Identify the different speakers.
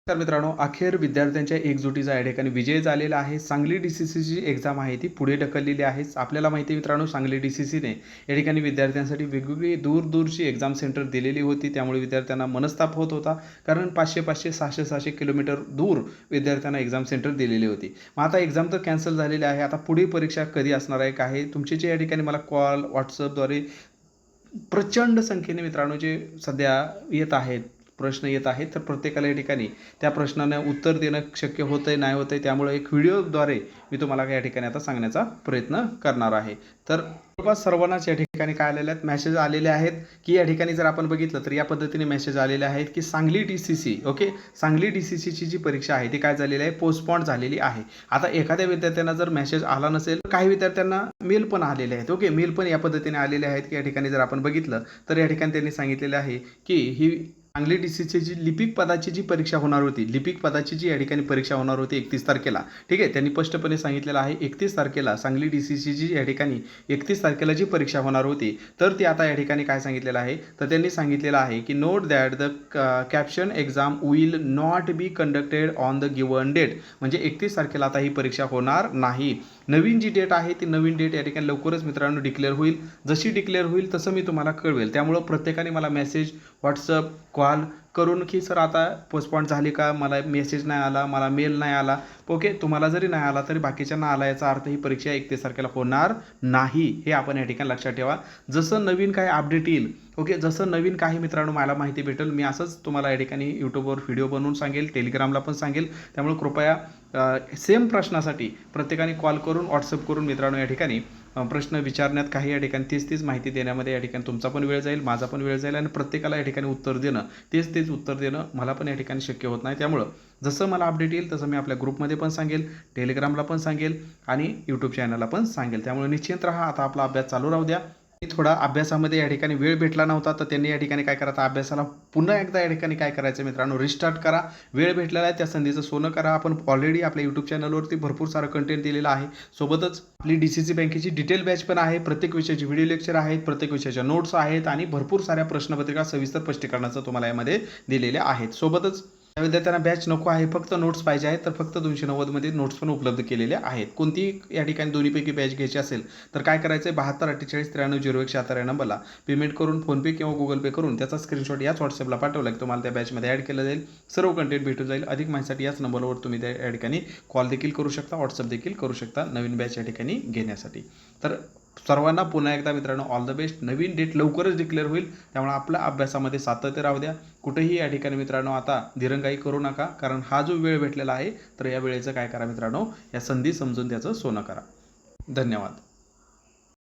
Speaker 1: तर मित्रांनो, अखेर विद्यार्थ्यांच्या एकजुटीचा या ठिकाणी विजय झालेला आहे. सांगली डी-सी-सीची एक्झाम आहे ती पुढे ढकललेली आहे. आपल्याला माहिती आहे मित्रांनो, सांगली डी-सी-सीने या ठिकाणी विद्यार्थ्यांसाठी वेगवेगळी दूरची एक्झाम सेंटर दिलेली होती. त्यामुळे विद्यार्थ्यांना मनस्ताप होत होता, कारण 500-500, 600-600 किलोमीटर दूर विद्यार्थ्यांना एक्झाम सेंटर दिलेली होती. मग आता एक्झाम तर कॅन्सल झालेली आहे. आता पुढे परीक्षा कधी असणार आहे, काय आहे? तुमचे जे या ठिकाणी मला कॉल, व्हॉट्सअपद्वारे प्रचंड संख्येने मित्रांनो जे सध्या येत आहेत, प्रश्न येत आहेत, तर प्रत्येकाला या ठिकाणी त्या प्रश्नांना उत्तर देणं शक्य होतंय, नाही होतंय. त्यामुळे एक व्हिडिओद्वारे मी तुम्हाला या ठिकाणी आता सांगण्याचा प्रयत्न करणार आहे. तर जवळपास सर्वांनाच या ठिकाणी काय आलेले आहेत, मेसेज आलेले आहेत, की या ठिकाणी जर आपण बघितलं तर या पद्धतीने मेसेज आलेले आहेत, की सांगली डी-सी-सी सांगली डी-सी-सीची जी परीक्षा आहे ती काय झालेली आहे, पोस्टपोन झालेली आहे. आता एखाद्या विद्यार्थ्यांना जर मेसेज आला नसेल, काही विद्यार्थ्यांना मेल पण आलेले आहेत. मेल पण या पद्धतीने आलेले आहेत, की या ठिकाणी जर आपण बघितलं तर या ठिकाणी त्यांनी सांगितलेले आहे, की ही सांगली डी-सी-सीची जी लिपिक पदाची जी परीक्षा होणार होती, लिपिक पदाची जी या ठिकाणी परीक्षा होणार होती 31 तारखेला, ठीक आहे. त्यांनी स्पष्टपणे सांगितलेलं आहे 31 तारखेला सांगली डी-सी-सीची या ठिकाणी 31 तारखेला जी परीक्षा होणार होती, तर ती आता या ठिकाणी काय सांगितलेलं आहे, तर त्यांनी सांगितलेलं आहे, की note that the caption exam will not be conducted on the given date. म्हणजे 31 तारखेला आता ही परीक्षा होणार नाही. नवीन जी डेट आहे ती नवीन डेट या ठिकाणी लवकरच मित्रांनो डिक्लेअर होईल. जशी डिक्लेअर होईल तसं मी तुम्हाला कळवेल. त्यामुळं प्रत्येकाने मला मेसेज, व्हॉट्सअप, कॉल करून, की सर आता पोस्टपोन झाली का, मला मेसेज नाही आला, मला मेल नाही आला. तुम्हाला जरी नाही आला तरी बाकीच्यांना आला, याचा अर्थ ही परीक्षा 31 तारखेला होणार नाही, हे आपण या ठिकाणी लक्षात ठेवा. जसं नवीन काही अपडेट येईल, जसं नवीन काही मित्रांनो मला माहिती भेटेल, मी असंच तुम्हाला या ठिकाणी यूट्यूबवर व्हिडिओ बनवून सांगेल, टेलिग्रामला पण सांगेल. त्यामुळे कृपया सेम प्रश्नासाठी प्रत्येकाने कॉल करून, व्हॉट्सअप करून मित्रांनो या ठिकाणी प्रश्न विचारण्यात, काही या ठिकाणी तीच माहिती देण्यामध्ये या ठिकाणी तुमचा पण वेळ जाईल, माझा पण वेळ जाईल, आणि प्रत्येकाला या ठिकाणी उत्तर देणं, तेच उत्तर देणं मला पण या ठिकाणी शक्य होत नाही. त्यामुळं जसं मला अपडेट येईल तसं मी आपल्या ग्रुपमध्ये पण सांगेल, टेलिग्रामला पण सांगेल आणि यूट्यूब चॅनलला पण सांगेल. त्यामुळे निश्चिंत राहा. आता आपला अभ्यास चालू राहू द्या. थोडा अभ्यासामध्ये या ठिकाणी वेळ भेटला नव्हता, तर त्यांनी या ठिकाणी काय करायचं, अभ्यासाला पुन्हा एकदा या ठिकाणी काय करायचं मित्रांनो, रिस्टार्ट करा. वेळ भेटलेला आहे, त्या संधीचं सोनं करा. आपण ऑलरेडी आपल्या यूट्यूब चॅनलवरती भरपूर सारं कंटेंट दिलेलं आहे. सोबतच आपली डी-सी-सी बँकेची डिटेल बॅच पण आहे. प्रत्येक विषयाची व्हिडिओ लेक्चर आहेत, प्रत्येक विषयाच्या नोट्स आहेत, आणि भरपूर साऱ्या प्रश्नपत्रिका सविस्तर स्पष्टीकरणाचं तुम्हाला यामध्ये दिलेल्या आहेत. सोबतच त्या विद्यार्थ्यांना बॅच नको आहे, फक्त नोट्स पाहिजे आहेत, तर फक्त 290 मध्ये नोट्स पण उपलब्ध केलेल्या आहेत. कोणतीही या ठिकाणी दोन्हीपैकी बॅच घ्यायची असेल तर काय करायचं आहे, 72 48 93 01 76 या नंबरला पेमेंट करून, फोनपे किंवा गुगल पे करून त्याचा स्क्रीनशॉट याच व्हॉट्सअपला पाठवला की तुम्हाला त्या बॅचमध्ये ॲड केलं जाईल. सर्व कंटेंट भेटून जाईल. अधिक माहितीसाठी याच नंबरवर तुम्ही त्या या ठिकाणी कॉल देखील करू शकता, व्हॉट्सअप देखील करू शकता नवीन बॅच या ठिकाणी घेण्यासाठी. तर सर्वांना पुन्हा एकदा मित्रांनो ऑल द बेस्ट. नवीन डेट लवकरच डिक्लेअर होईल, त्यामुळे आपल्या अभ्यासामध्ये सातत्य राहू द्या. कुठेही या ठिकाणी मित्रांनो आता दिरंगाई करू नका, कारण हा जो वेळ भेटलेला आहे, तर या वेळेचं काय करा मित्रांनो, या संधी समजून त्याचं सोनं करा. धन्यवाद.